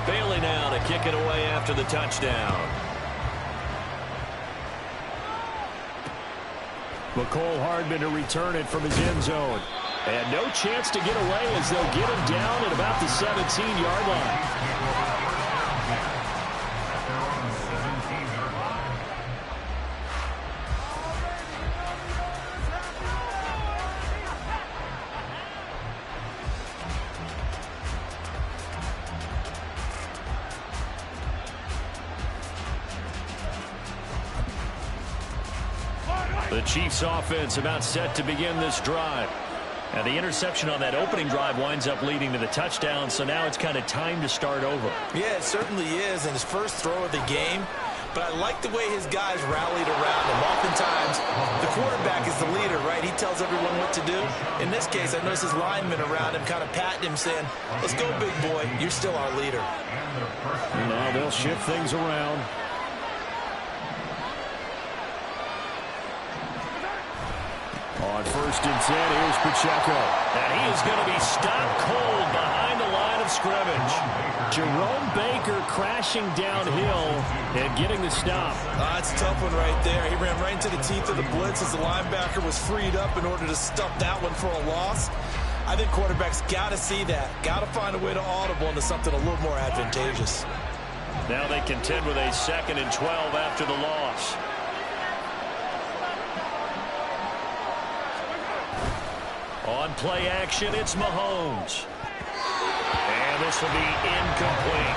Bailey now to kick it away after the touchdown. McCole Hardman to return it from his end zone. And no chance to get away as they'll get him down at about the 17-yard line. The Chiefs offense about set to begin this drive. And the interception on that opening drive winds up leading to the touchdown, so now it's kind of time to start over. Yeah, it certainly is, and his first throw of the game. But I like the way his guys rallied around him. Oftentimes, the quarterback is the leader, right? He tells everyone what to do. In this case, I noticed his linemen around him kind of patting him, saying, let's go, big boy. You're still our leader. Now they'll shift things around. On 1st and 10, here's Pacheco. And he is going to be stopped cold behind the line of scrimmage. Jerome Baker crashing downhill and getting the stop. That's a tough one right there. He ran right into the teeth of the blitz as the linebacker was freed up in order to stuff that one for a loss. I think quarterbacks got to see that. Got to find a way to audible into something a little more advantageous. Now they contend with a 2nd and 12 after the loss. On play action, it's Mahomes. And this will be incomplete.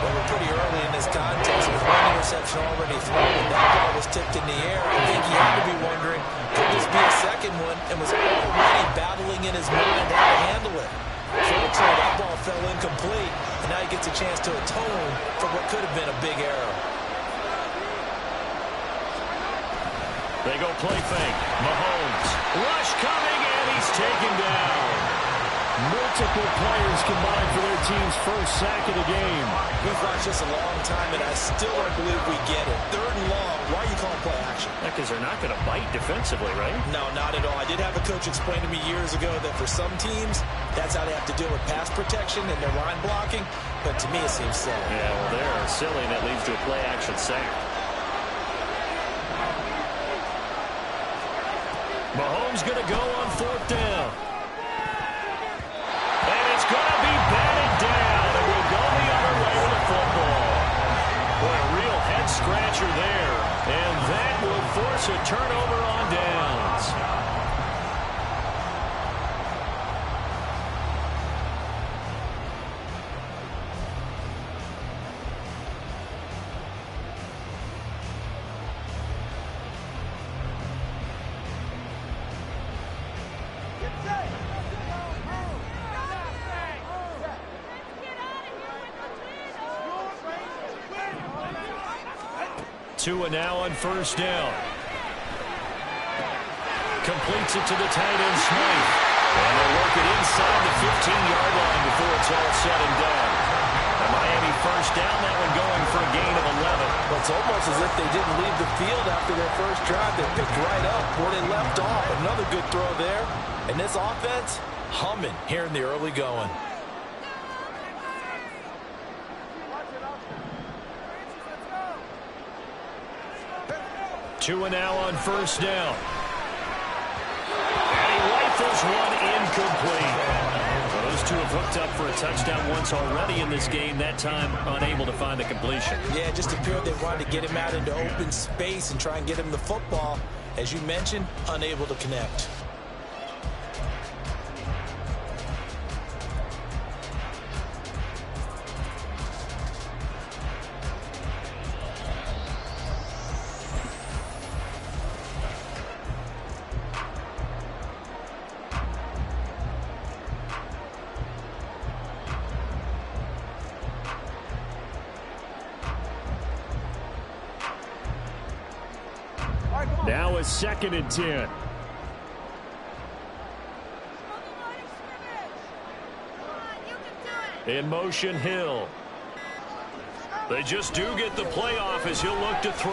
Well, we're pretty early in this contest with one interception already thrown. That ball was tipped in the air. I think he had to be wondering, could this be a second one? And was already battling in his mind how to handle it. Fortunately, that ball fell incomplete. And now he gets a chance to atone for what could have been a big error. They go play fake. Mahomes. Rush coming, and he's taken down. Multiple players combined for their team's first sack of the game. We've watched this a long time, and I still don't believe we get it. 3rd and long. Why are you calling play action? Because they're not going to bite defensively, right? No, not at all. I did have a coach explain to me years ago that for some teams, that's how they have to deal with pass protection and their line blocking. But to me, it seems silly. Yeah, well, they're silly, and that leads to a play action sack. Mahomes going to go on 4th down. And it's going to be batted down. And we'll go the other way with the football. Boy, a real head-scratcher there. And that will force a turnover on downs. Tua now on 1st down. Completes it to the tight end, Smith. And they'll work it inside the 15-yard line before it's all said and done. And Miami 1st down, that one going for a gain of 11. Well, it's almost as if they didn't leave the field after their first drive. They picked right up where they left off. Another good throw there. And this offense, humming here in the early going. Tua now on 1st down. And he rifles one incomplete. Well, those two have hooked up for a touchdown once already in this game, that time unable to find the completion. Yeah, it just appeared they wanted to get him out into open space and try and get him the football. As you mentioned, unable to connect. Now a 2nd and 10. In motion, Hill. They just do get the playoff as he'll look to throw.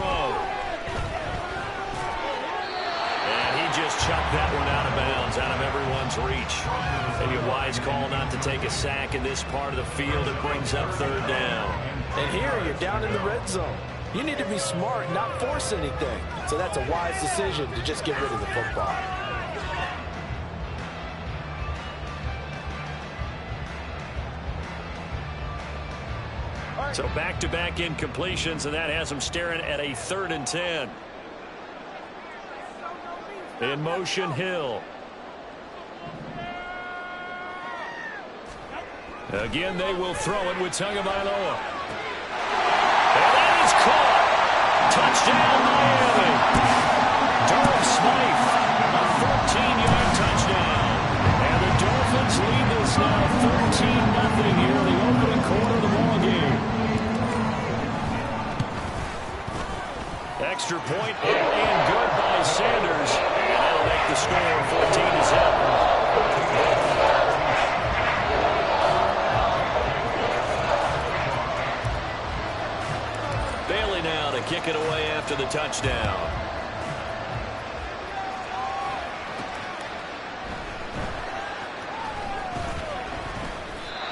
And he just chucked that one out of bounds. is out of everyone's reach. Maybe a wise call not to take a sack in this part of the field. It brings up third down. And here you're down in the red zone. You need to be smart, not force anything. So that's a wise decision to just get rid of the football. So back-to-back incompletions, and that has them staring at a 3rd and 10. In motion, Hill. Again, they will throw it with Tagovailoa. And that is caught. Touchdown, Miami. Durham Smythe, a 14-yard touchdown. And the Dolphins lead this now 13-0 here in the opening quarter of the ball game. Extra point and good by Sanders. And that'll make the score 14-7. Bailey now to kick it away after the touchdown.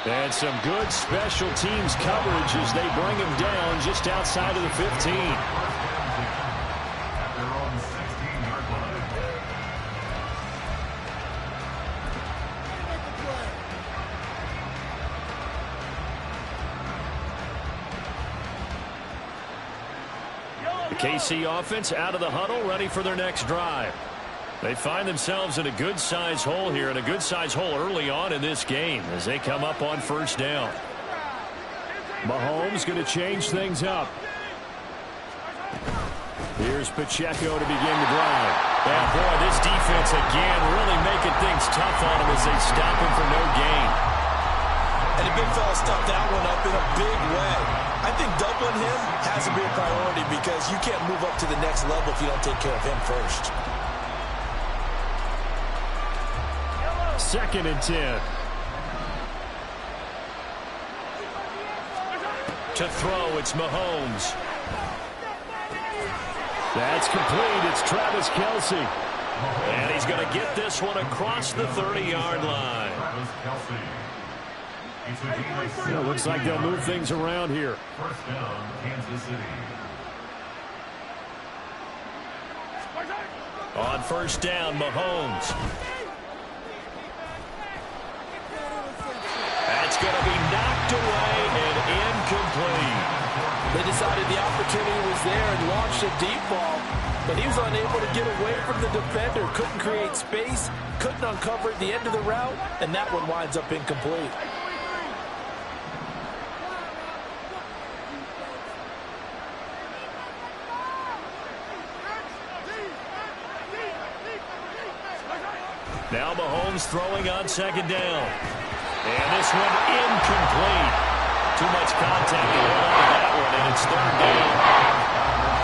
And some good special teams coverage as they bring him down just outside of the 15. The KC offense out of the huddle, ready for their next drive. They find themselves in a good-sized hole here, and a good-sized hole early on in this game as they come up on first down. Mahomes going to change things up. Here's Pacheco to begin the drive. And boy, this defense again really making things tough on him as they stop him for no gain. And the big fella stuffed that one up in a big way. I think doubling him has to be a priority because you can't move up to the next level if you don't take care of him first. 2nd and 10. To throw, it's Mahomes. That's complete. It's Travis Kelce. And he's going to get this one across the 30-yard line. Yeah, looks like they'll move things around here. First down, Kansas City. On first down, Mahomes. That's going to be knocked away and incomplete. They decided the opportunity was there and launched a deep ball, but he was unable to get away from the defender. Couldn't create space, couldn't uncover at the end of the route, and that one winds up incomplete. Now Mahomes throwing on second down. And this one incomplete. Too much contact to hold on to that one, and it's third down.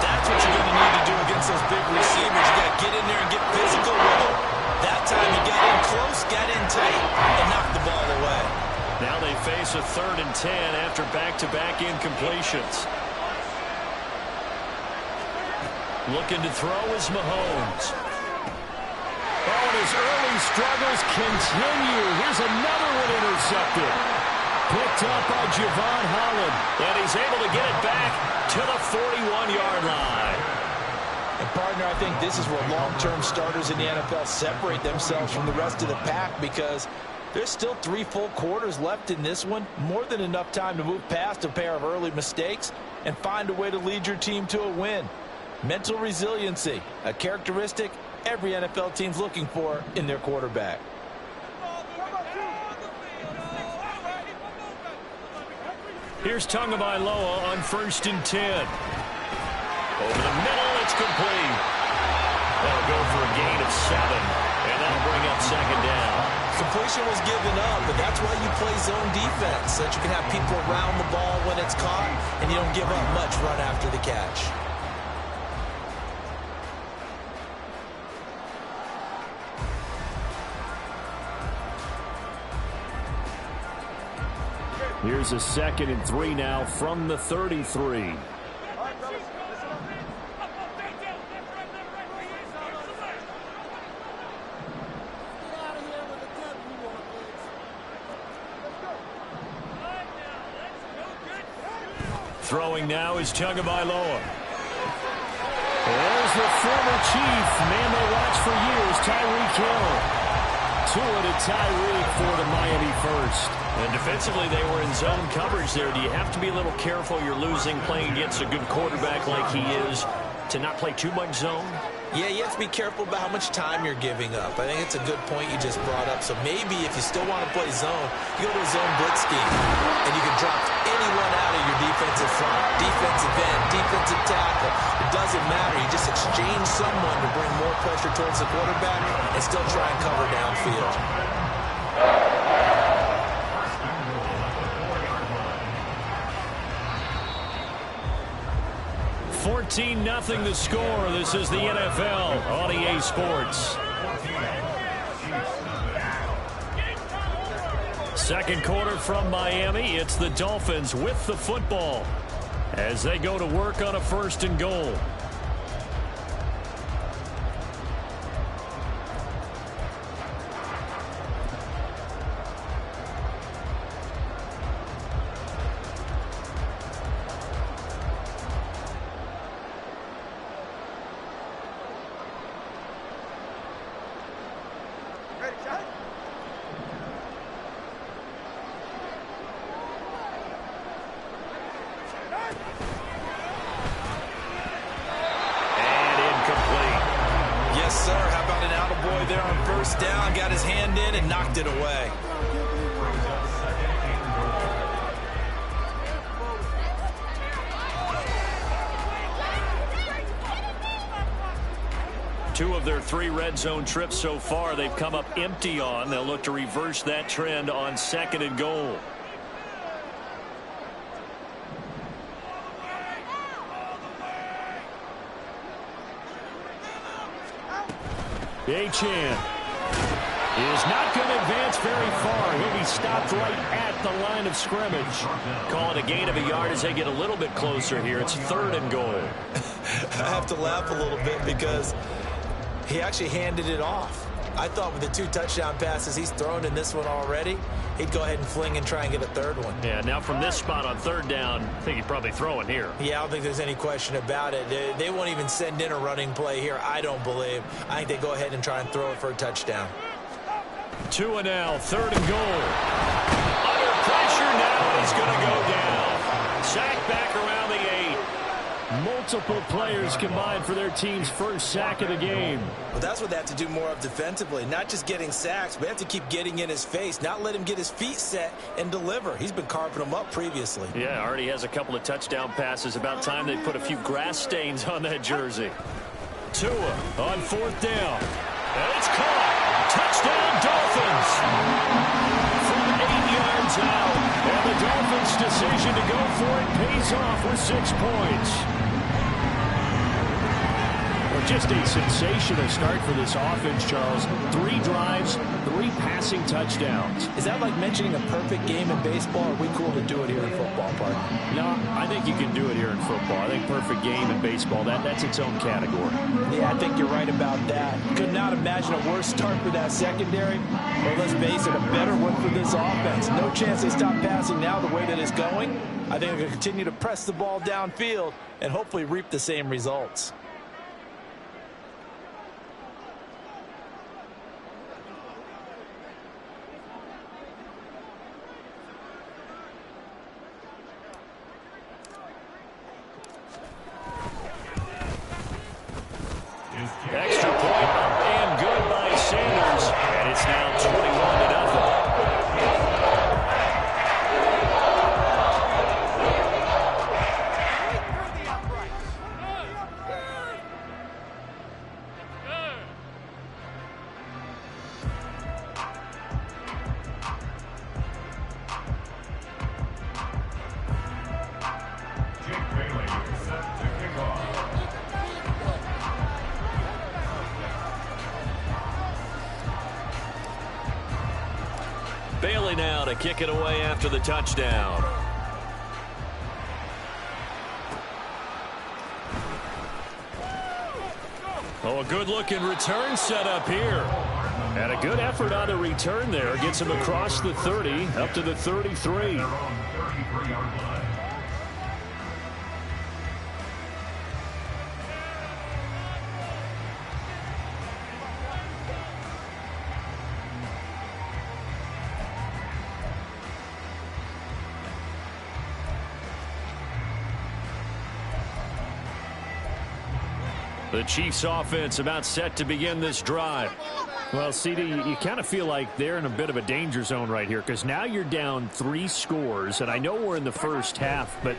That's what you're going to need to do against those big receivers. You got to get in there and get physical with them. That time he got in close, got in tight, and knocked the ball away. Now they face a 3rd and 10 after back-to-back incompletions. Looking to throw is Mahomes. Oh, and his early struggles continue. Here's another one intercepted. Picked up by Javon Holland. And he's able to get it back to the 41-yard line. And, partner, I think this is where long-term starters in the NFL separate themselves from the rest of the pack because there's still 3 full quarters left in this one. More than enough time to move past a pair of early mistakes and find a way to lead your team to a win. Mental resiliency, a characteristic every NFL team's looking for in their quarterback. Here's Tagovailoa on 1st and 10. Over the middle, it's complete. That'll go for a gain of 7, and that'll bring up second down. Completion was given up, but that's why you play zone defense, so that you can have people around the ball when it's caught, and you don't give up much run after the catch. Here's a 2nd and 3 now from the 33. Throwing now is Tagovailoa. There's the former Chief, man they watched for years, Tyreek Hill. Tua to Tyreek for the Miami first. And defensively, they were in zone coverage there. Do you have to be a little careful? You're losing playing against a good quarterback like he is to not play too much zone? Yeah, you have to be careful about how much time you're giving up. I think it's a good point you just brought up. So maybe if you still want to play zone, you go to a zone blitz scheme, and you can drop anyone out of your defensive front, defensive end, defensive tackle. It doesn't matter. You just exchange someone to bring more pressure towards the quarterback and still try and cover downfield. 14-0 the score. This is the NFL on EA Sports. Second quarter from Miami. It's the Dolphins with the football as they go to work on a 1st and goal. Two of their 3 red zone trips so far they've come up empty on. They'll look to reverse that trend on 2nd and goal. Achane is not going to advance very far. He'll be stopped right at the line of scrimmage. Call it a gain of a yard as they get a little bit closer here. It's 3rd and goal. I have to laugh a little bit because he actually handed it off. I thought with the 2 touchdown passes he's thrown in this one already, he'd go ahead and fling and try and get a 3rd one. Yeah, now from this spot on 3rd down, I think he'd probably throw it here. Yeah, I don't think there's any question about it. They won't even send in a running play here, I don't believe. I think they go ahead and try and throw it for a touchdown. Tua now, 3rd and goal. Under pressure now, he's going to go down. Sack back around the 8. Multiple players combined for their team's first sack of the game. Well, that's what they have to do more of defensively. Not just getting sacks, but they have to keep getting in his face, not let him get his feet set and deliver. He's been carving them up previously. Yeah, already has a couple of touchdown passes. About time they put a few grass stains on that jersey. Tua on 4th down. And it's caught. Touchdown, Dolphins. From 8 yards out. And the Dolphins' decision to go for it pays off with 6 points. Just a sensational start for this offense, Charles. 3 drives, 3 passing touchdowns. Is that like mentioning a perfect game in baseball, or are we cool to do it here in football, partner? No, I think you can do it here in football. I think perfect game in baseball, that's its own category. Yeah, I think you're right about that. Could not imagine a worse start for that secondary. Well, let's face it, a better one for this offense. No chance they stop passing now the way that it's going. I think they're going to continue to press the ball downfield and hopefully reap the same results. Extra point and good by Sanders. And it's now 21-0. Bailey now to kick it away after the touchdown. Oh, a good-looking return set up here. And a good effort on the return there. Gets him across the 30, up to the 33. The Chiefs offense about set to begin this drive. Well, CD, you kind of feel like they're in a bit of a danger zone right here because now you're down 3 scores, and I know we're in the first half, but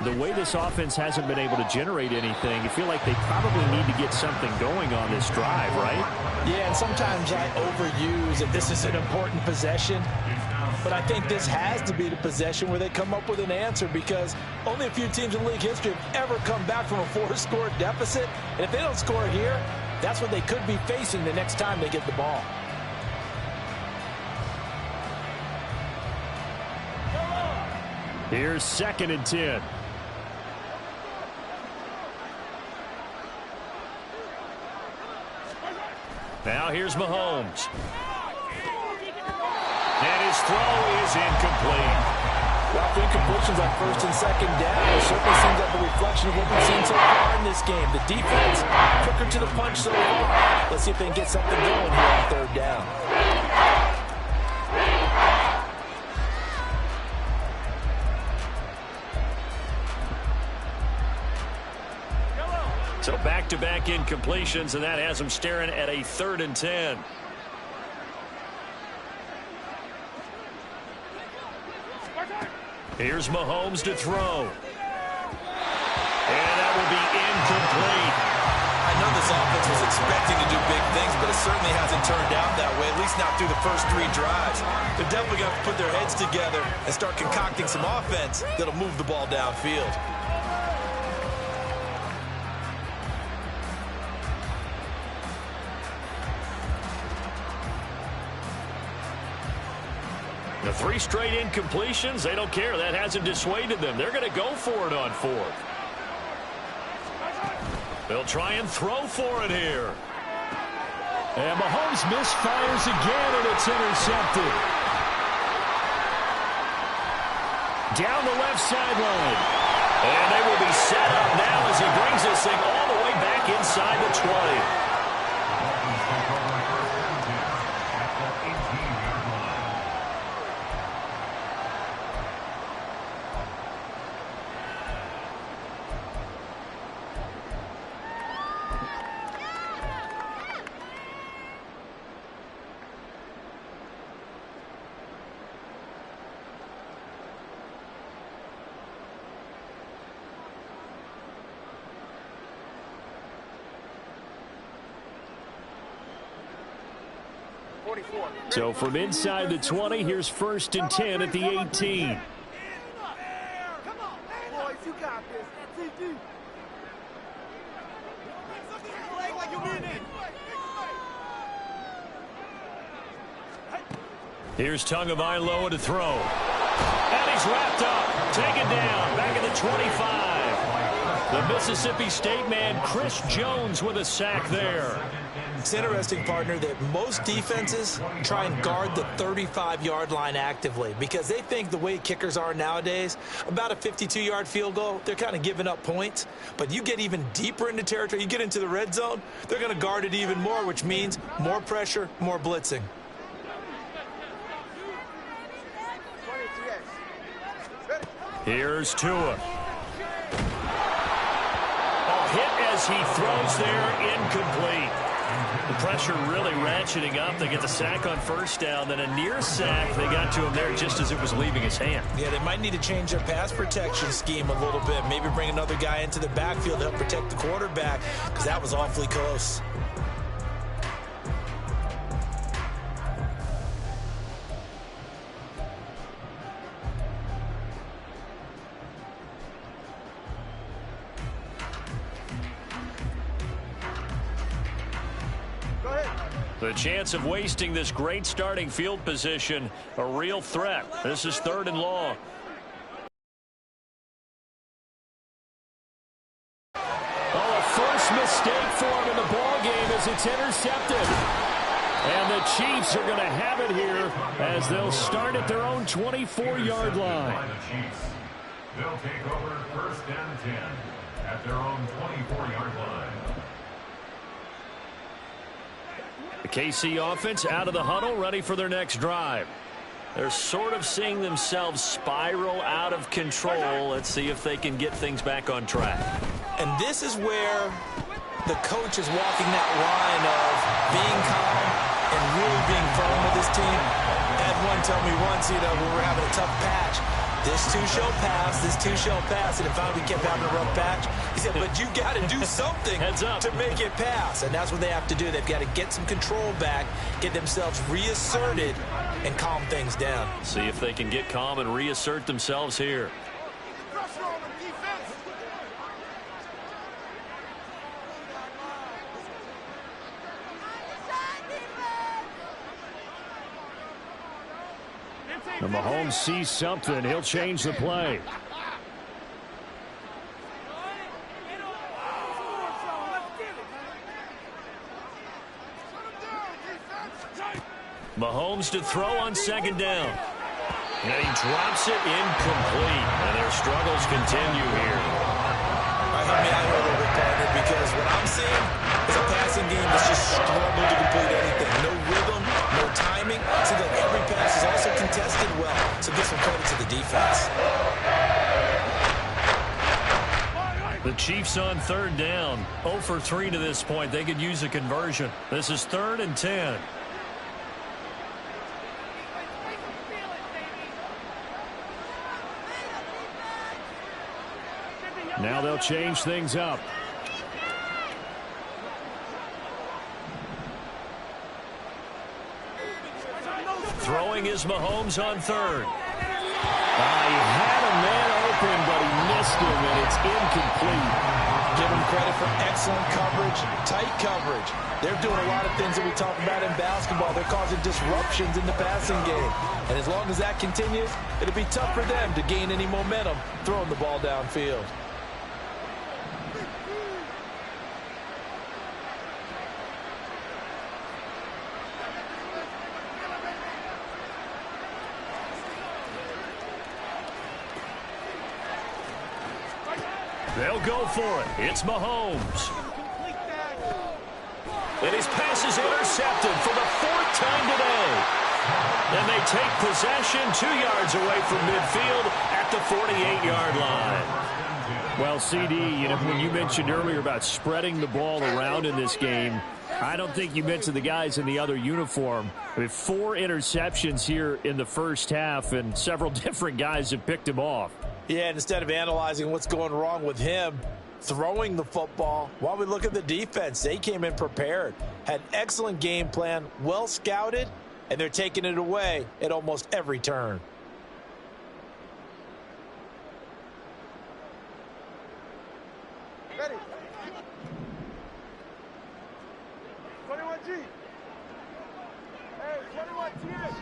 the way this offense hasn't been able to generate anything, you feel like they probably need to get something going on this drive, right? Yeah, and sometimes I overuse that this is an important possession, but I think this has to be the possession where they come up with an answer because only a few teams in league history have ever come back from a 4-score deficit, and if they don't score here, that's what they could be facing the next time they get the ball. Here's 2nd and 10. Now here's Mahomes. And his throw is incomplete. Well, for incompletions on 1st and 2nd down, it certainly seems like a reflection of what we've seen so far in this game. The defense, quicker to the punch so far. Let's see if they can get something going here on 3rd down. So back-to-back incompletions, and that has them staring at a 3rd and 10. Here's Mahomes to throw. And that will be incomplete. I know this offense was expecting to do big things, but it certainly hasn't turned out that way, at least not through the first 3 drives. They're definitely going to put their heads together and start concocting some offense that'll move the ball downfield. The 3 straight incompletions, they don't care. That hasn't dissuaded them. They're going to go for it on 4th. They'll try and throw for it here. And Mahomes misfires again, and it's intercepted. Down the left sideline. And they will be set up now as he brings this thing all the way back inside the 20. So from inside the 20, here's 1st and 10 at the 18. Come on, boys, you got this. That's it, dude. Like you mean it. Here's Tagovailoa to throw. And he's wrapped up. Taken down. Back at the 25. The Mississippi State man, Chris Jones, with a sack there. It's interesting, partner, that most defenses try and guard the 35-yard line actively because they think the way kickers are nowadays, about a 52-yard field goal, they're kind of giving up points. But you get even deeper into territory, you get into the red zone, they're going to guard it even more, which means more pressure, more blitzing. Here's Tua. A hit as he throws there, incomplete. The pressure really ratcheting up. They get the sack on 1st down, then a near sack. They got to him there just as it was leaving his hand. Yeah, they might need to change their pass protection scheme a little bit. Maybe bring another guy into the backfield to help protect the quarterback because that was awfully close. The chance of wasting this great starting field position, a real threat. This is 3rd and long. Oh, a first mistake for him in the ball game as it's intercepted. And the Chiefs are going to have it here as they'll start at their own 24-yard line. They'll take over 1st and 10 at their own 24-yard line. The KC offense out of the huddle, ready for their next drive. They're sort of seeing themselves spiral out of control. Let's see if they can get things back on track. And this is where the coach is walking that line of being calm and really being firm with his team. I had one tell me once, when we were having a tough patch, this too shall pass, this too shall pass, and if finally we kept having a rough patch, he said, but you got to do something to make it pass, and that's what they have to do. They've got to get some control back, get themselves reasserted, and calm things down. See if they can get calm and reassert themselves here. Pressure on the defense. And Mahomes sees something. He'll change the play. Mahomes to throw on second down. And he drops it incomplete. And their struggles continue here. Help me out here a little bit, partner, because what I'm seeing is a passing game that's just struggling to complete anything. No rhythm, no timing. Seems like every pass is also contested well. So give some credit to the defense. The Chiefs on third down. 0 for 3 to this point. They could use a conversion. This is 3rd and 10. Now they'll change things up. Throwing is Mahomes on third. He had a man open, but he missed him, and it's incomplete. Give them credit for excellent coverage, tight coverage. They're doing a lot of things that we talk about in basketball. They're causing disruptions in the passing game. And as long as that continues, it'll be tough for them to gain any momentum throwing the ball downfield. They'll go for it. It's Mahomes. And his pass is intercepted for the 4th time today. And they take possession 2 yards away from midfield at the 48-yard line. Well, CD, when you mentioned earlier about spreading the ball around in this game, I don't think you mentioned the guys in the other uniform. With 4 interceptions here in the first half, and several different guys have picked him off. Yeah, and instead of analyzing what's going wrong with him throwing the football, while we look at the defense, they came in prepared, had excellent game plan, well scouted, and they're taking it away at almost every turn. Ready. 21G. Hey, 21G.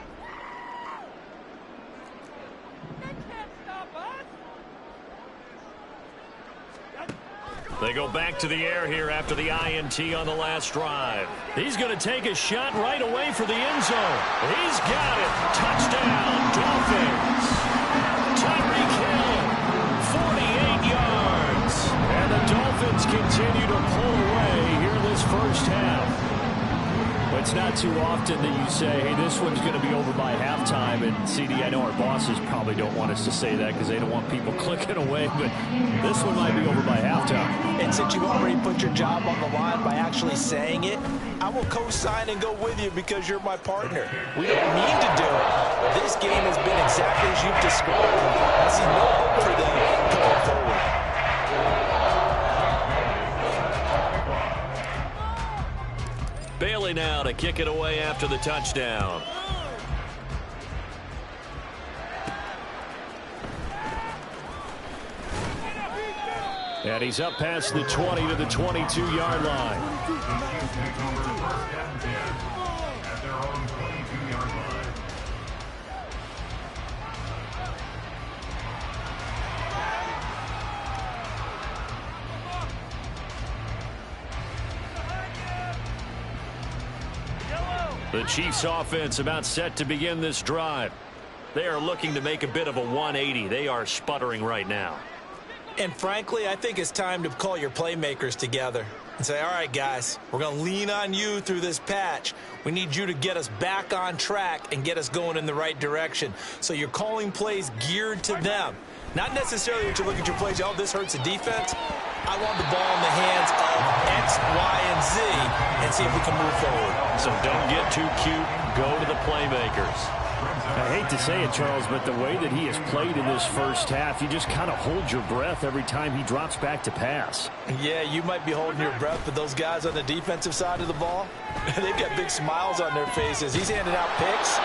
They go back to the air here after the INT on the last drive. He's going to take a shot right away for the end zone. He's got it. Touchdown, Dolphins. Tyreek Hill, 48 yards. And the Dolphins continue to pull away here in this first half. But it's not too often that you say, hey, this one's going to be over by halftime. And, CD, I know our bosses probably don't want us to say that because they don't want people clicking away. But this one might be over by halftime. And since you've already put your job on the line by actually saying it, I will co-sign and go with you because you're my partner. We don't need to do it. This game has been exactly as you've described. I see no hope for them going forward. Bailey now to kick it away after the touchdown. And he's up past the 20 to the 22-yard line. At their own 22-yard line. The Chiefs offense about set to begin this drive. They are looking to make a bit of a 180. They are sputtering right now. And frankly, I think it's time to call your playmakers together and say, all right, guys, we're going to lean on you through this patch. We need you to get us back on track and get us going in the right direction. So you're calling plays geared to them. Not necessarily that you look at your plays, oh, this hurts the defense. I want the ball in the hands of X, Y, and Z and see if we can move forward. So don't get too cute. Go to the playmakers. I hate to say it, Charles, but the way that he has played in this first half, you just kind of hold your breath every time he drops back to pass. Yeah, you might be holding your breath, but those guys on the defensive side of the ball, they've got big smiles on their faces. He's handing out picks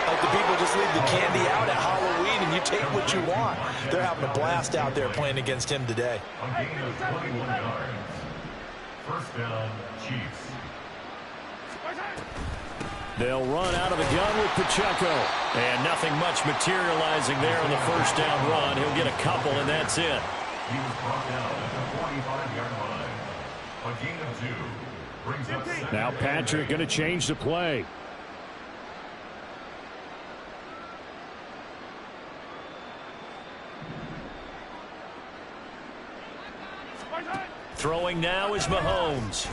like the people just leave the candy out at Halloween and you take what you want. They're having a blast out there playing against him today. A gain of 21 yards. First down, Chiefs. They'll run out of the gun with Pacheco. And nothing much materializing there on the first down run. He'll get a couple, and that's it. He was brought down at the 45-yard line. A gain of 2 brings up second. Now Patrick going to change the play. Throwing now is Mahomes.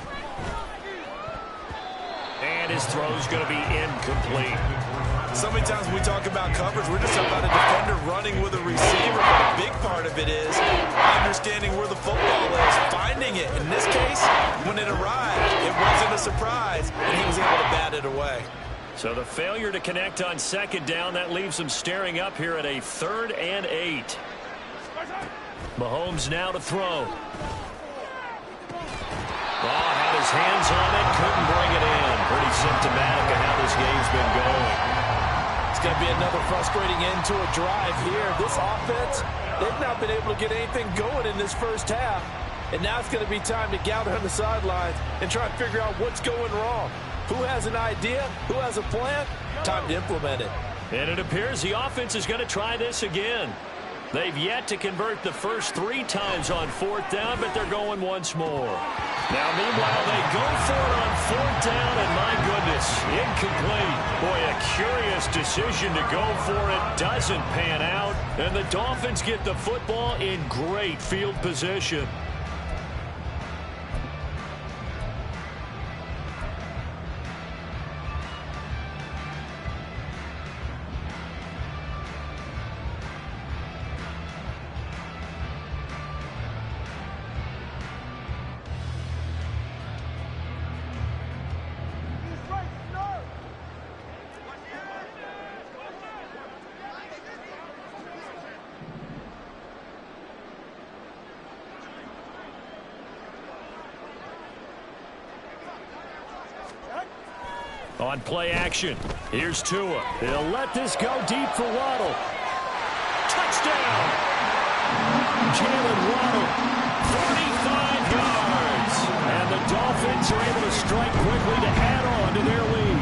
And his throw's going to be incomplete. So many times when we talk about coverage, we're just talking about a defender running with a receiver. But a big part of it is understanding where the football is, finding it. In this case, when it arrived, it wasn't a surprise, and he was able to bat it away. So the failure to connect on second down, that leaves him staring up here at a 3rd and 8. Mahomes now to throw. Had his hands on it, couldn't bring it in. Pretty symptomatic of how this game's been going. It's going to be another frustrating end to a drive here. This offense, they've not been able to get anything going in this first half. And now it's going to be time to gather on the sidelines and try and figure out what's going wrong. Who has an idea? Who has a plan? Time to implement it. And it appears the offense is going to try this again. They've yet to convert the first 3 times on 4th down, but they're going once more. Now, meanwhile, they go for it on 4th down, and my goodness, incomplete. Boy, a curious decision to go for it. Doesn't pan out, and the Dolphins get the football in great field position. On play action, here's Tua. He'll let this go deep for Waddle. Touchdown! Jalen Waddle, 45 yards. and the Dolphins are able to strike quickly to add on to their lead.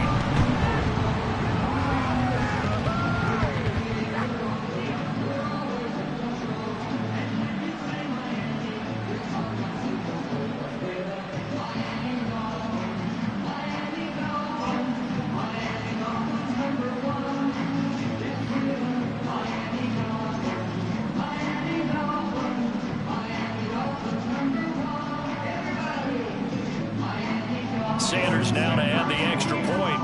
Sanders now to add the extra point.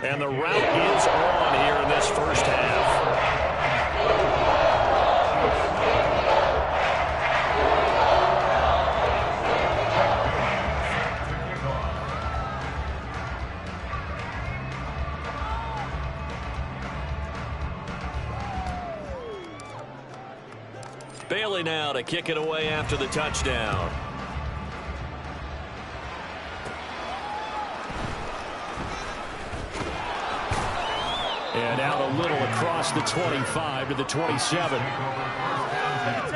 And the route is on here in this first half. Bailey now to kick it away after the touchdown. And out a little across the 25 to the 27. At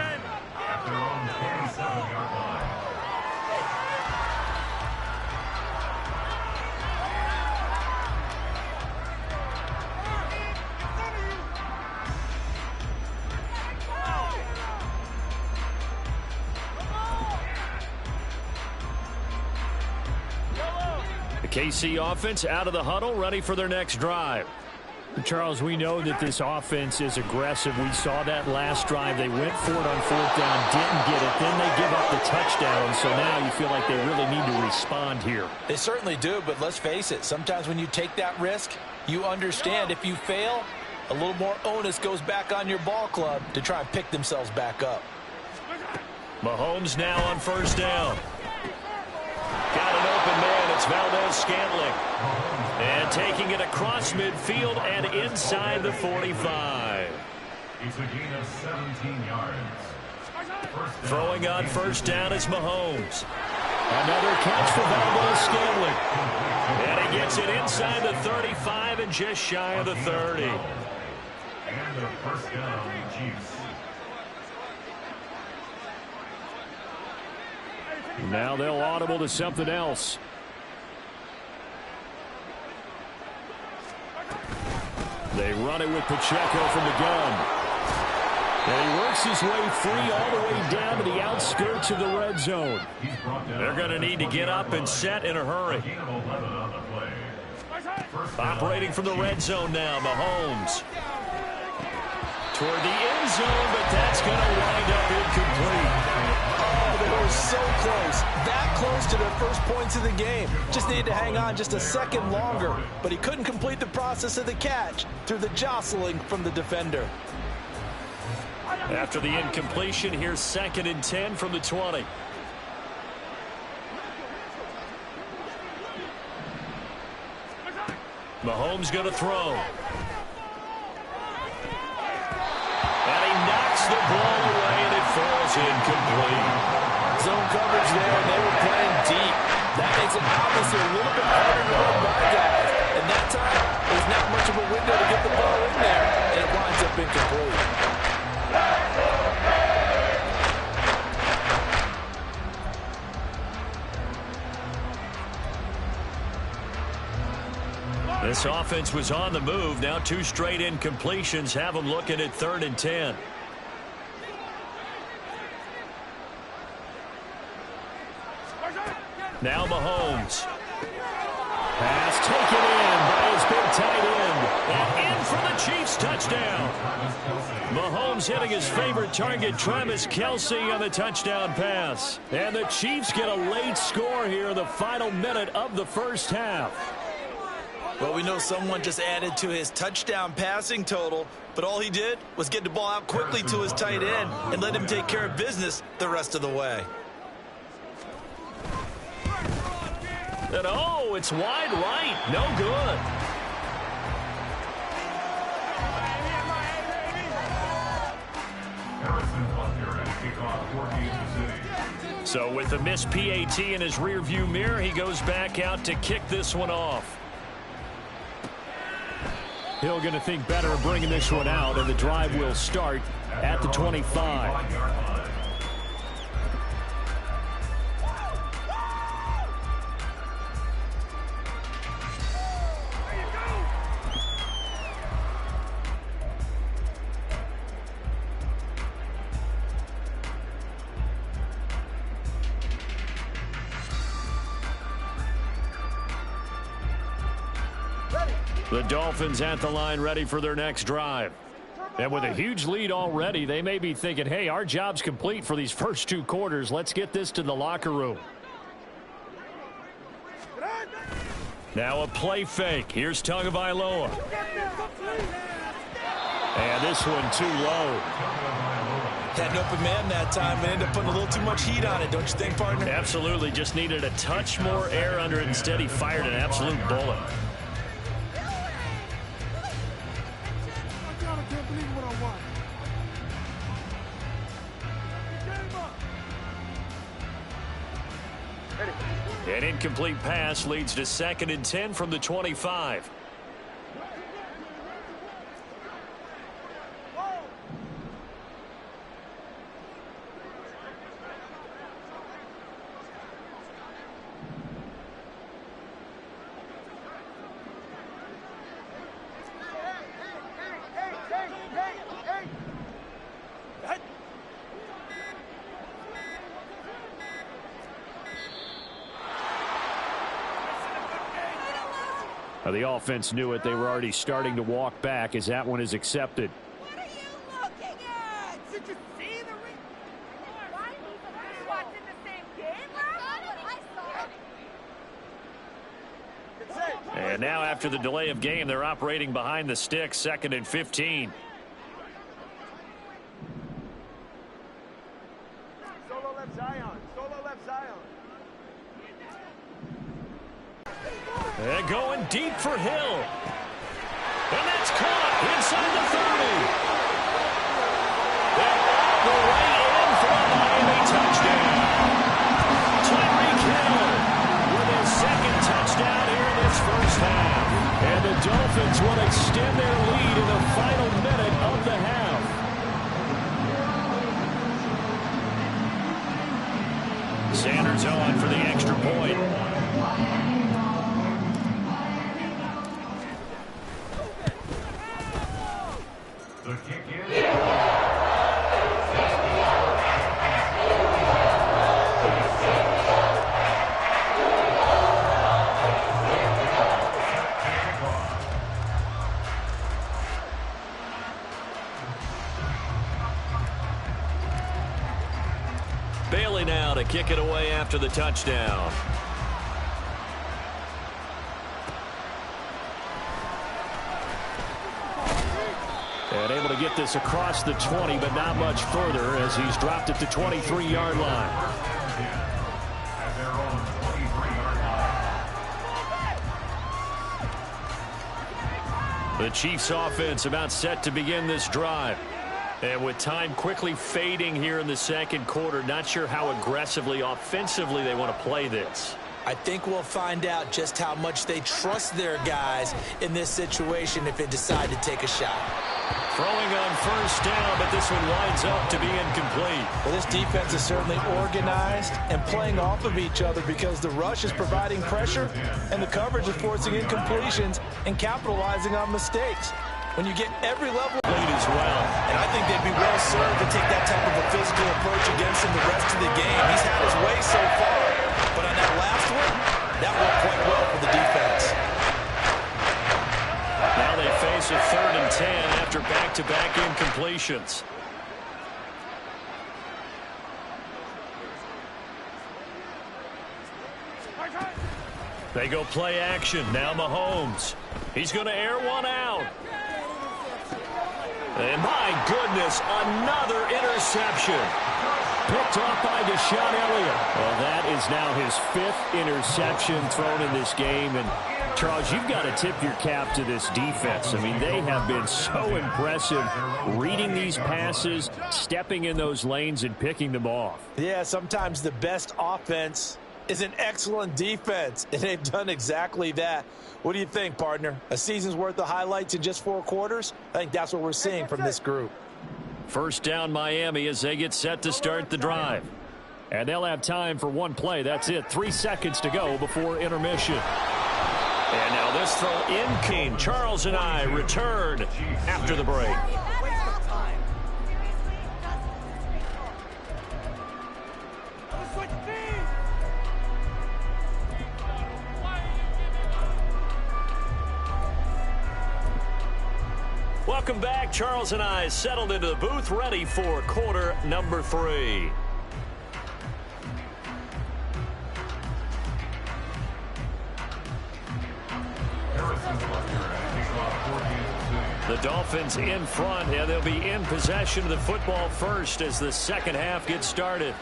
their own 27-yard line. The KC offense out of the huddle, ready for their next drive. Charles, we know that this offense is aggressive. We saw that last drive. They went for it on 4th down, didn't get it. Then they give up the touchdown. So now you feel like they really need to respond here. They certainly do, but let's face it. Sometimes when you take that risk, you understand if you fail, A little more onus goes back on your ball club to try and pick themselves back up. Mahomes now on first down. Got an open man. It's Valdez-Scantling. And taking it across midfield and inside the 45. It's a gain of 17 yards. Throwing on first down is Mahomes. Another catch for Valdez-Scantling. And he gets it inside the 35 and just shy of the 30. And the first down, Chiefs. Now they'll audible to something else. They run it with Pacheco from the gun. And he works his way free all the way down to the outskirts of the red zone. They're going to need to get up and set in a hurry. Operating from the red zone now, Mahomes. Toward the end zone, but that's going to wind up incomplete. Oh, they were so close. That close to their first points of the game. Just needed to hang on just a second longer. But he couldn't complete the process of the catch through the jostling from the defender. After the incompletion, here's 2nd and 10 from the 20. Mahomes going to throw. And he knocks the ball away, and it falls incomplete. Zone coverage there, and they were playing deep. That makes it obviously a little bit harder to run by guys. And that time, there's not much of a window to get the ball in there, and it winds up incomplete. This offense was on the move. Now 2 straight incompletions have them looking at 3rd and 10. Now Mahomes. Pass taken in by his big tight end. And in for the Chiefs touchdown. Mahomes hitting his favorite target, Travis Kelce, on the touchdown pass. And the Chiefs get a late score here in the final minute of the first half. Well, we know someone just added to his touchdown passing total, but all he did was get the ball out quickly to his tight end and let him take care of business the rest of the way. And oh, it's wide right. No good. So with the missed PAT in his rearview mirror, he goes back out to kick this one off. Hill going to think better of bringing this one out, and the drive will start at the 25. The Dolphins at the line, ready for their next drive. And with a huge lead already, they may be thinking, hey, our job's complete for these first 2 quarters. Let's get this to the locker room. Now a play fake. Here's Tagovailoa. And this one too low. Had an open man that time and ended up putting a little too much heat on it, don't you think, partner? Absolutely. Just needed a touch more air under it. Instead, he fired an absolute bullet. An incomplete pass leads to 2nd and 10 from the 25. The offense knew it. They were already starting to walk back as that one is accepted. What are you looking at? Did you see the Why are you watching the same game? I saw it. And now after the delay of game, they're operating behind the sticks, 2nd and 15. Solo left Zion. Solo left Zion. And going deep for Hill. And that's caught inside the 30. And all the way in for a Miami touchdown. Tyreek Hill with his 2nd touchdown here in this first half. And the Dolphins will extend their lead in the final minute of the half. Sanders on for the extra point. The kick is Bailey now to kick it away after the touchdown. And able to get this across the 20, but not much further as he's dropped at the 23-yard line. at their own 23-yard line. The Chiefs offense about set to begin this drive. And with time quickly fading here in the 2nd quarter, not sure how aggressively, offensively they want to play this. I think we'll find out just how much they trust their guys in this situation if they decide to take a shot. Throwing on 1st down, but this one winds up to be incomplete. Well, this defense is certainly organized and playing off of each other because the rush is providing pressure and the coverage is forcing incompletions and capitalizing on mistakes. When you get every level Lead as well. and I think they'd be well served to take that type of a physical approach against him the rest of the game. He's had his way so far, but on that last one, that worked quite well for the defense. Now they face a 3rd and 10 after back-to-back incompletions. They go play action. Now Mahomes. He's going to air one out. And my goodness, another interception. Picked off by Deshaun Elliott. Well, that is now his 5th interception thrown in this game. And, Charles, you've got to tip your cap to this defense. I mean, they have been so impressive reading these passes, stepping in those lanes, and picking them off. Yeah, sometimes the best offense is an excellent defense, and they've done exactly that. What do you think, partner? A season's worth of highlights in just 4 quarters? I think that's what we're seeing from this group. 1st down Miami as they get set to start the drive. And they'll have time for one play. That's it. 3 seconds to go before intermission. And now this throw in King. Charles and I return after the break. Welcome back. Charles and I settled into the booth, ready for quarter number 3. The Dolphins in front, and they'll be in possession of the football first as the 2nd half gets started.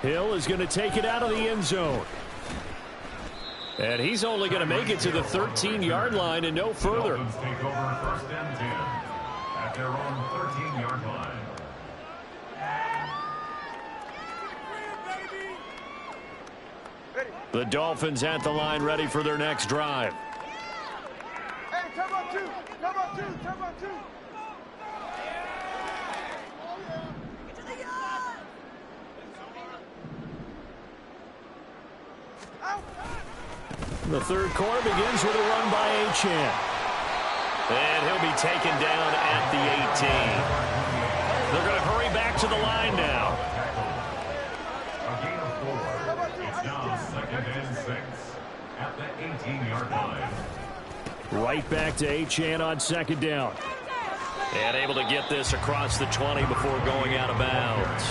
Hill is going to take it out of the end zone. And he's only going to make it to the 13-yard line and no further. Dolphins take over 1st and 10 at their own 13-yard line. The Dolphins at the line ready for their next drive. Hey, come on 2. Come on 2. Come on 2. The 3rd quarter begins with a run by Achane. And he'll be taken down at the 18. They're going to hurry back to the line now. A gain of 4. It's now 2nd and 6 at the 18-yard line. Right back to Achane on 2nd down. And able to get this across the 20 before going out of bounds.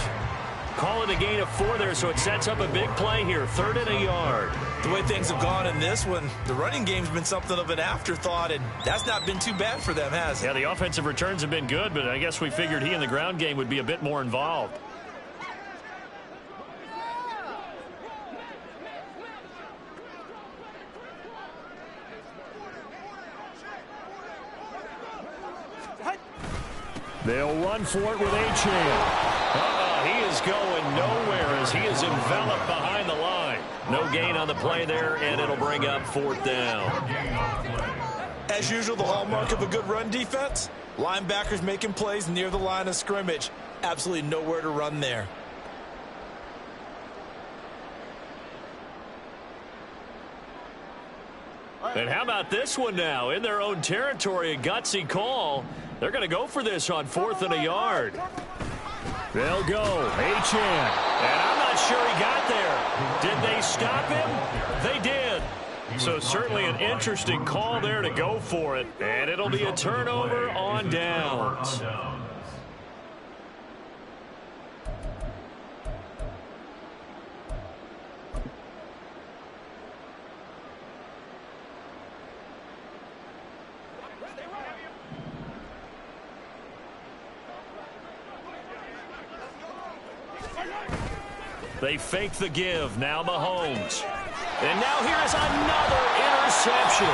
Call it a gain of 4 there, so it sets up a big play here. 3rd and a yard. The way things have gone in this one, the running game's been something of an afterthought, and that's not been too bad for them, has it? Yeah, the offensive returns have been good, but I guess we figured he in the ground game would be a bit more involved. They'll run for it with Achane. He is going nowhere as he is enveloped behind the line. No gain on the play there, and it'll bring up 4th down. As usual, the hallmark of a good run defense, linebackers making plays near the line of scrimmage. Absolutely nowhere to run there. And how about this one now? In their own territory, a gutsy call. They're going to go for this on 4th and a yard. They'll go. Achane. And I'm not sure he got there. Did they stop him? They did. So certainly an interesting call there to go for it. And it'll be a turnover on downs. They fake the give. Now Mahomes. And now here's another interception.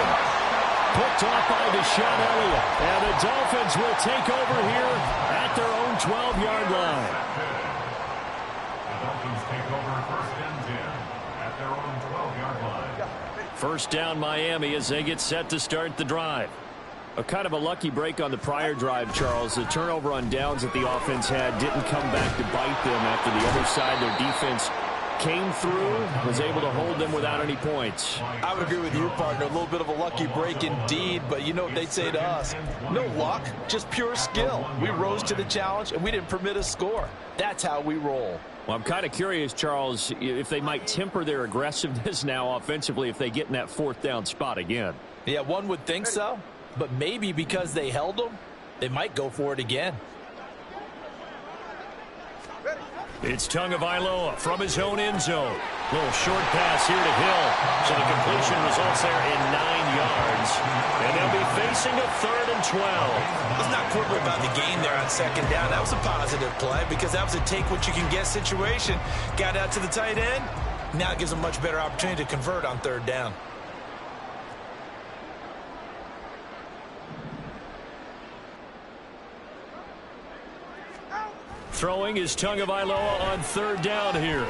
Picked off by Deshaun Elliott. And the Dolphins will take over here at their own 12-yard line. The Dolphins take over 1st and 10 at their own 12-yard line. First down Miami as they get set to start the drive. A kind of a lucky break on the prior drive, Charles. The turnover on downs that the offense had didn't come back to bite them after the other side. Their defense came through, was able to hold them without any points. I would agree with you, partner. A little bit of a lucky break indeed, but you know what they'd say to us? No luck, just pure skill. We rose to the challenge, and we didn't permit a score. That's how we roll. Well, I'm kind of curious, Charles, if they might temper their aggressiveness now offensively if they get in that 4th down spot again. Yeah, one would think so, but maybe because they held them, they might go for it again. It's Tagovailoa from his own end zone. Little short pass here to Hill. So the completion results there in 9 yards. And they'll be facing a 3rd and 12. Let's not quibble about the gain there on 2nd down. That was a positive play because that was a take-what-you-can-get situation. Got out to the tight end. Now it gives them a much better opportunity to convert on 3rd down. Throwing is Tagovailoa on 3rd down here.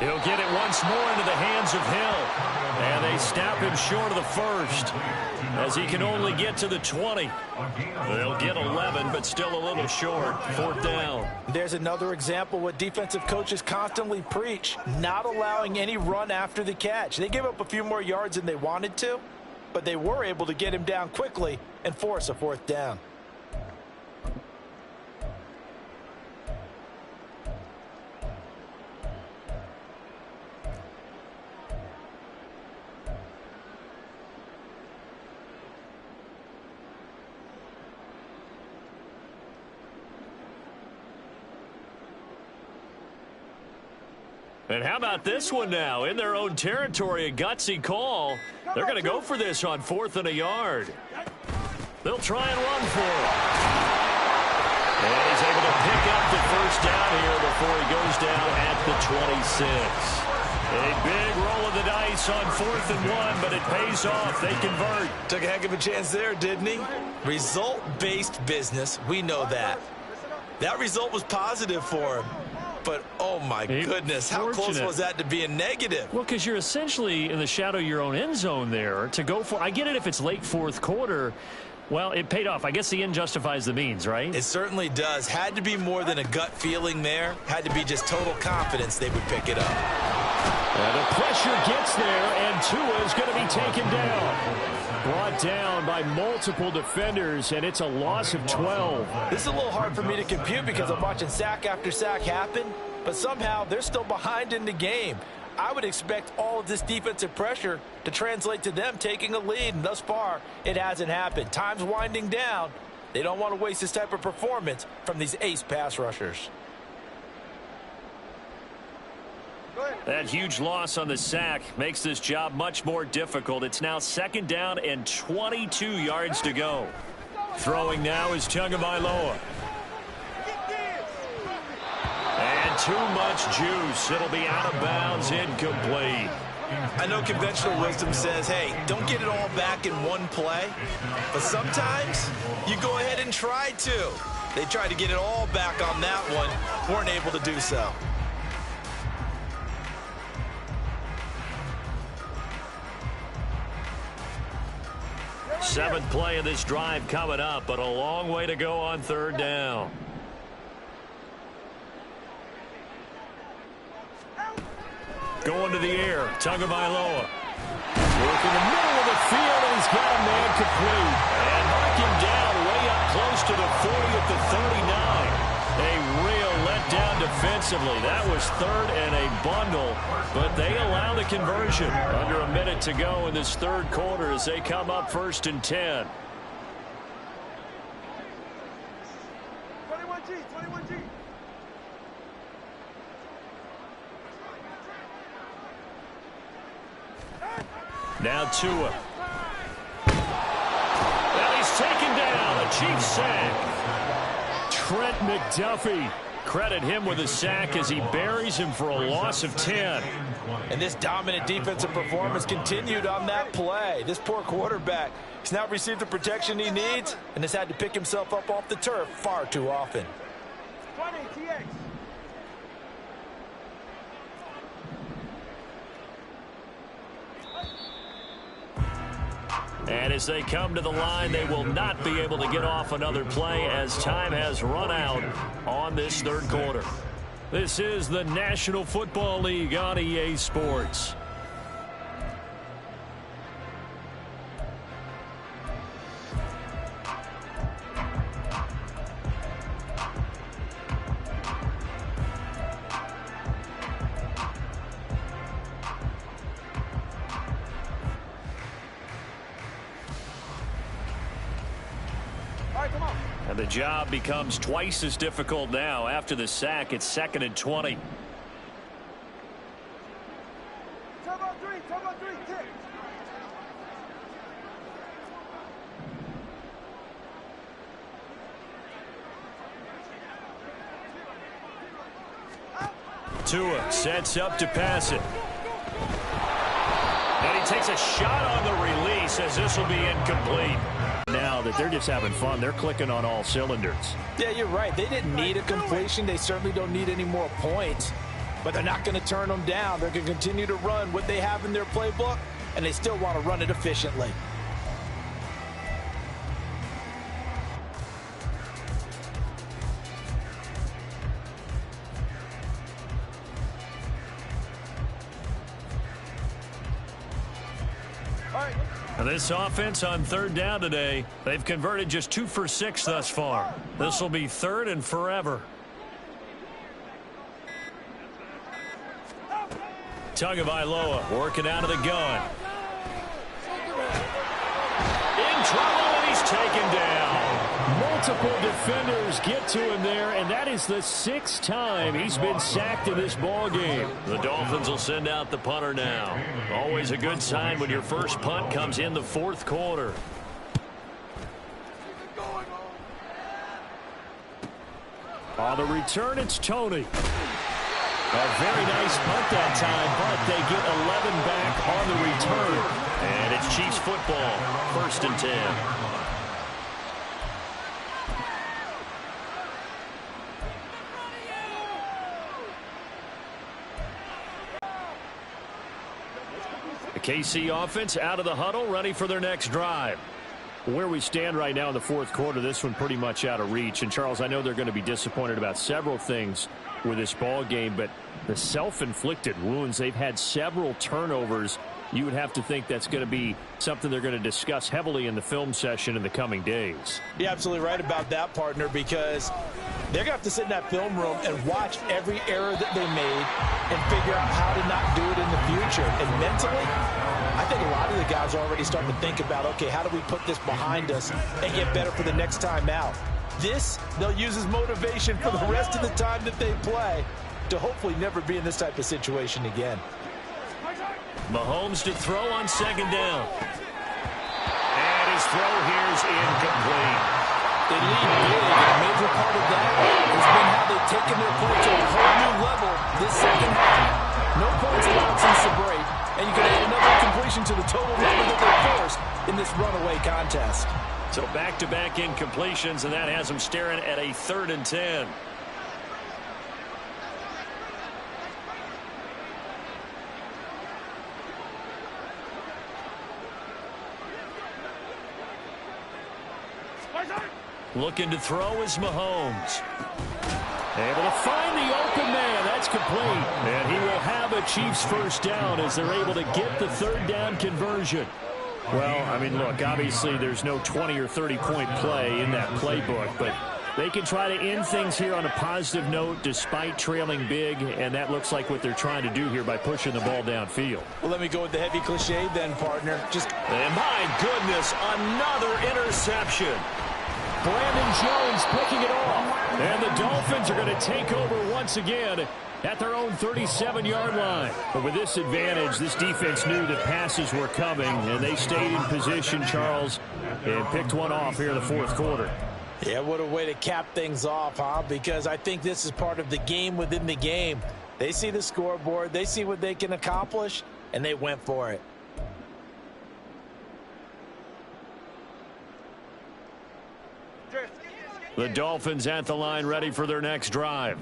He'll get it once more into the hands of Hill. And they snap him short of the 1st as he can only get to the 20. They'll get 11, but still a little short. 4th down. There's another example what defensive coaches constantly preach, not allowing any run after the catch. They gave up a few more yards than they wanted to, but they were able to get him down quickly and force a 4th down. And how about this one now? In their own territory, a gutsy call. They're going to go for this on 4th and a yard. They'll try and run for it. And he's able to pick up the 1st down here before he goes down at the 26. A big roll of the dice on 4th and 1, but it pays off. They convert. Took a heck of a chance there, didn't he? Result-based business, we know that. That result was positive for him. But, oh, my goodness, how close was that to being negative? Well, because you're essentially in the shadow of your own end zone there to go for. I get it if it's late 4th quarter. Well, it paid off. I guess the end justifies the means, right? It certainly does. Had to be more than a gut feeling there. Had to be just total confidence they would pick it up. The pressure gets there, and Tua is going to be taken down. Brought down by multiple defenders, and it's a loss of 12. This is a little hard for me to compute because I'm watching sack after sack happen, but somehow they're still behind in the game. I would expect all of this defensive pressure to translate to them taking a lead, and thus far, it hasn't happened. Time's winding down. They don't want to waste this type of performance from these ace pass rushers. That huge loss on the sack makes this job much more difficult. It's now 2nd down and 22 yards to go. Throwing now is Tagovailoa. And too much juice. It'll be out of bounds, incomplete. I know conventional wisdom says, hey, don't get it all back in one play. But sometimes you go ahead and try to. They tried to get it all back on that one. Weren't able to do so. Seventh play of this drive coming up, but a long way to go on 3rd down. Going to the air, Tagovailoa. Working the middle of the field, and he's got a man complete. And mark him down way up close to the 40 at the 39. A real letdown defensively. That was 3rd and a bundle, but they allow the conversion. Under a minute to go in this 3rd quarter as they come up 1st and 10. 21G, 21G. Now Tua. And he's taken down. A Chiefs sack. Trent McDuffie. Credit him with a sack as he buries him for a loss of 10. And this dominant defensive performance continued on that play. This poor quarterback has now received the protection he needs and has had to pick himself up off the turf far too often. 20, TX. And as they come to the line, they will not be able to get off another play as time has run out on this 3rd quarter. This is the National Football League on EA Sports. And the job becomes twice as difficult now. After the sack, it's 2nd and 20. Turbo 3, tick. Tua sets up to pass it. And he takes a shot on the release as this will be incomplete. Now that they're just having fun, they're clicking on all cylinders. Yeah, you're right. They didn't need a completion. They certainly don't need any more points. But they're not going to turn them down. They're going to continue to run what they have in their playbook, and they still want to run it efficiently. And this offense on 3rd down today, they've converted just 2 for 6 thus far. This will be 3rd and forever. Tagovailoa working out of the gun. In trouble, and he's taken down. Multiple defenders get to him there, and that is the 6th time he's been sacked in this ball game. The Dolphins will send out the punter now. Always a good sign when your first punt comes in the 4th quarter. On the return, it's Tony. A very nice punt that time, but they get 11 back on the return. And it's Chiefs football, 1st and 10. The KC offense out of the huddle, ready for their next drive. Where we stand right now in the 4th quarter, this one pretty much out of reach. And, Charles, I know they're going to be disappointed about several things with this ball game, but the self-inflicted wounds, they've had several turnovers. You would have to think that's going to be something they're going to discuss heavily in the film session in the coming days. You're absolutely right about that, partner, because they're going to have to sit in that film room and watch every error that they made and figure out how to not do it in the future. And mentally, I think a lot of the guys are already starting to think about, okay, how do we put this behind us and get better for the next time out? This, they'll use as motivation for the rest of the time that they play. to hopefully never be in this type of situation again. Mahomes to throw on second down. And his throw here is incomplete. They lead big, and a major part of that has been how they've taken their play to a whole new level this second half. No points allowed since the break, and you can add another completion to the total number that they forced in this runaway contest. So back-to-back incompletions, and that has them staring at a 3rd and 10. Looking to throw is Mahomes. Able to find the open man. That's complete. And he will have a Chiefs first down as they're able to get the 3rd down conversion. Well, I mean, look, obviously there's no 20 or 30-point play in that playbook, but they can try to end things here on a positive note despite trailing big, and that looks like what they're trying to do here by pushing the ball downfield. Well, let me go with the heavy cliche then, partner. And my goodness, another interception. Brandon Jones picking it off. And the Dolphins are going to take over once again at their own 37-yard line. But with this advantage, this defense knew that passes were coming, and they stayed in position, Charles, and picked one off here in the 4th quarter. Yeah, what a way to cap things off, huh? Because I think this is part of the game within the game. They see the scoreboard, they see what they can accomplish, and they went for it. The Dolphins at the line ready for their next drive.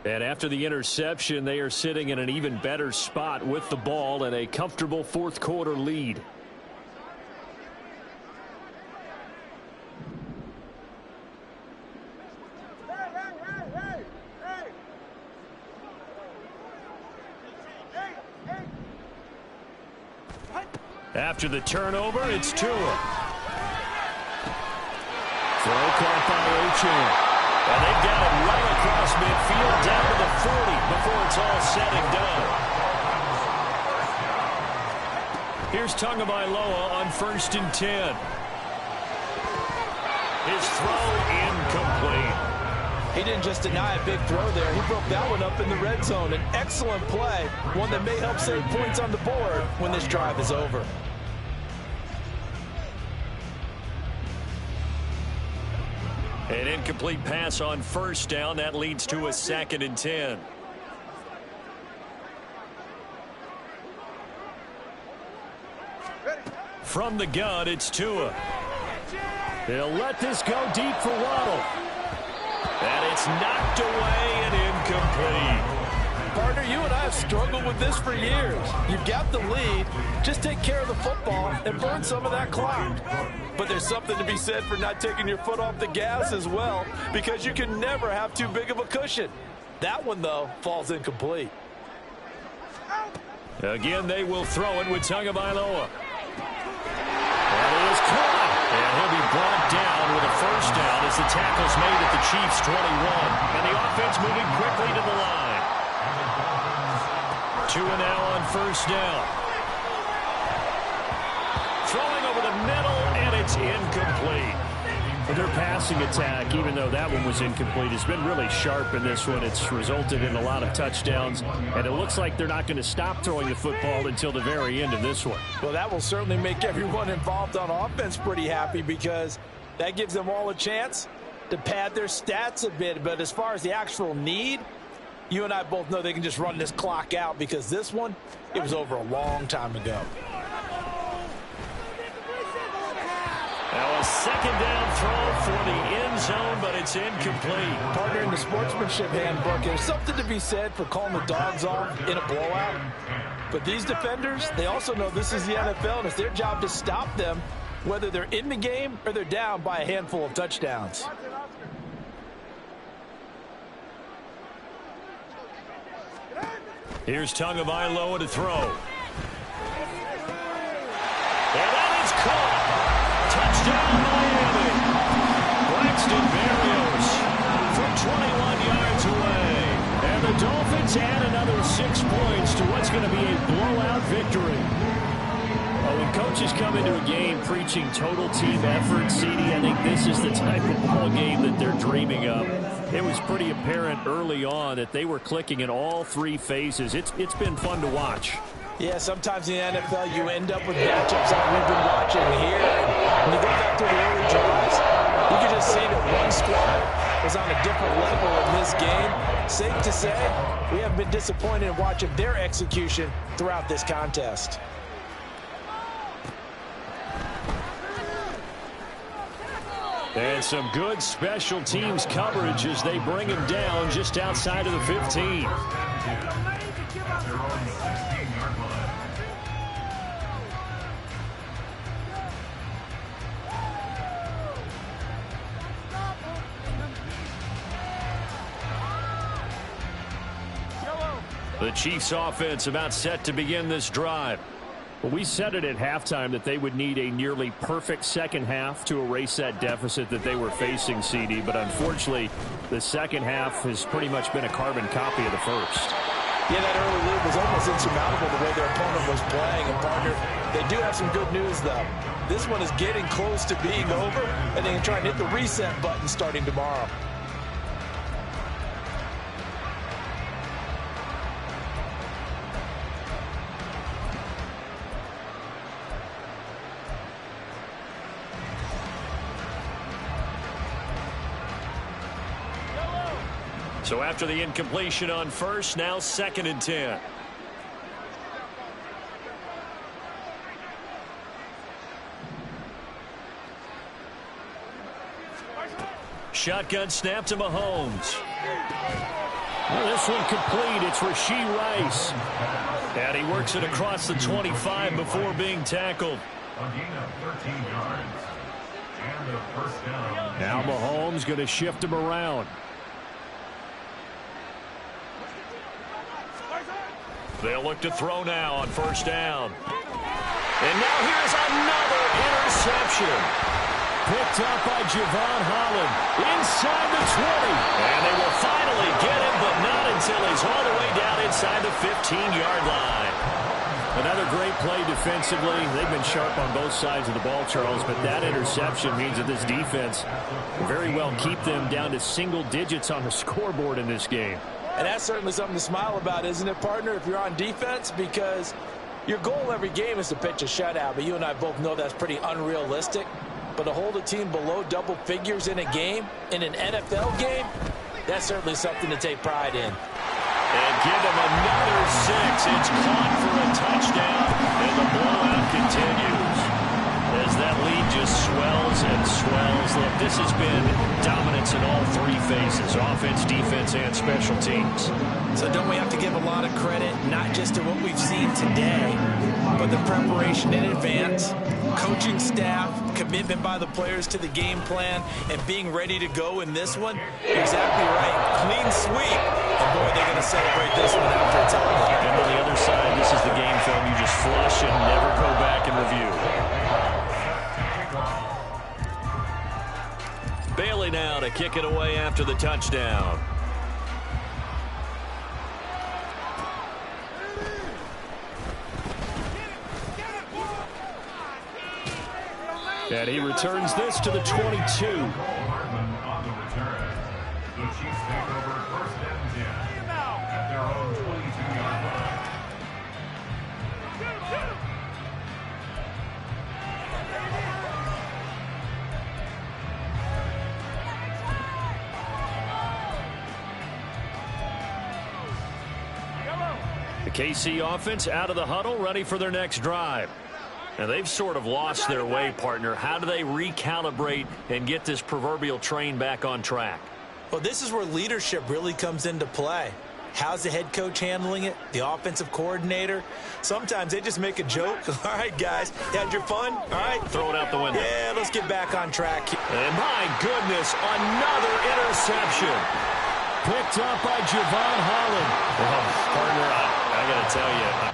And after the interception, they are sitting in an even better spot with the ball and a comfortable 4th quarter lead. After the turnover, it's Tua. Throw caught by O'Chan. And they've got it right across midfield down to the 40 before it's all said and done. Here's Tagovailoa on 1st and 10. His throw incomplete. He didn't just deny a big throw there. He broke that one up in the red zone. An excellent play, one that may help save points on the board when this drive is over. An incomplete pass on 1st down. That leads to a 2nd and 10. From the gun, it's Tua. He'll let this go deep for Waddle. And it's knocked away and incomplete. Partner, you and I have struggled with this for years. You've got the lead. Just take care of the football and burn some of that clock. But there's something to be said for not taking your foot off the gas as well, because you can never have too big of a cushion. That one, though, falls incomplete. Again, they will throw it with Tagovailoa. That is caught. And he'll be brought down with a first down as the tackle's made at the Chiefs' 21. And the offense moving quickly to the line. Tua now on 1st down. Throwing over the middle, and it's incomplete. Their passing attack, even though that one was incomplete, has been really sharp in this one. It's resulted in a lot of touchdowns, and it looks like they're not going to stop throwing the football until the very end of this one. Well, that will certainly make everyone involved on offense pretty happy, because that gives them all a chance to pad their stats a bit. But as far as the actual need, you and I both know they can just run this clock out, because this one, it was over a long time ago. Now a 2nd down throw for the end zone, but it's incomplete. Partner, in the sportsmanship handbook, there's something to be said for calling the dogs off in a blowout. But these defenders, they also know this is the NFL, and it's their job to stop them, whether they're in the game or they're down by a handful of touchdowns. Here's Tagovailoa to throw. And that is caught. Touchdown, Miami. Braxton Berrios from 21 yards away. And the Dolphins add another 6 points to what's going to be a blowout victory. Well, when coaches come into a game preaching total team effort, CD, I think this is the type of ball game that they're dreaming of. It was pretty apparent early on that they were clicking in all three phases. It's been fun to watch. Yeah, sometimes in the NFL you end up with matchups like we've been watching here. And when you go back to the early drives, you can just see that one squad was on a different level in this game. Safe to say, we have been disappointed in watching their execution throughout this contest. And some good special teams coverage as they bring him down just outside of the 15. The Chiefs offense about set to begin this drive. Well, we said it at halftime that they would need a nearly perfect second half to erase that deficit that they were facing, CD. But unfortunately, the second half has pretty much been a carbon copy of the first. Yeah, that early lead was almost insurmountable the way their opponent was playing. And, partner, they do have some good news, though. This one is getting close to being over, and they can try and hit the reset button starting tomorrow. So after the incompletion on first, now 2nd and 10. Shotgun snap to Mahomes. Well, this one complete. It's Rashee Rice. And he works it across the 25 before being tackled. A gain of 13 yards. And a first down. Now Mahomes going to shift him around. They'll look to throw now on first down. And now here's another interception. Picked up by Javon Holland inside the 20. And they will finally get him, but not until he's all the way down inside the 15-yard line. Another great play defensively. They've been sharp on both sides of the ball, Charles, but that interception means that this defense will very well keep them down to single digits on the scoreboard in this game. And that's certainly something to smile about, isn't it, partner, if you're on defense? Because your goal every game is to pitch a shutout, but you and I both know that's pretty unrealistic. But to hold a team below double figures in a game, in an NFL game, that's certainly something to take pride in. And give him another 6. It's caught for a touchdown, and the blowout continues. As that lead just swells and swells. Look, this has been dominance in all three phases, offense, defense, and special teams. So don't we have to give a lot of credit, not just to what we've seen today, but the preparation in advance, coaching staff, commitment by the players to the game plan, and being ready to go in this one? You're exactly right. Clean sweep. And boy, they're going to celebrate this one after it's over. And on the other side, this is the game film you just flush and never go back and review. Bailey now to kick it away after the touchdown. And he returns this to the 22. Hartman on the return. The Chiefs take over 1st and 10 at their own 22-yard line. The KC offense out of the huddle, ready for their next drive. Now, they've sort of lost their way, partner. How do they recalibrate and get this proverbial train back on track? Well, this is where leadership really comes into play. How's the head coach handling it? The offensive coordinator? Sometimes they just make a joke. All right, guys, you had your fun? All right. Throw it out the window. Yeah, let's get back on track. And my goodness, another interception. Picked up by Javon Holland. Oh, partner, I got to tell you,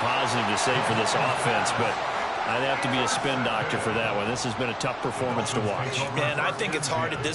positive to say for this offense, but I'd have to be a spin doctor for that one. This has been a tough performance to watch. And I think it's hard at this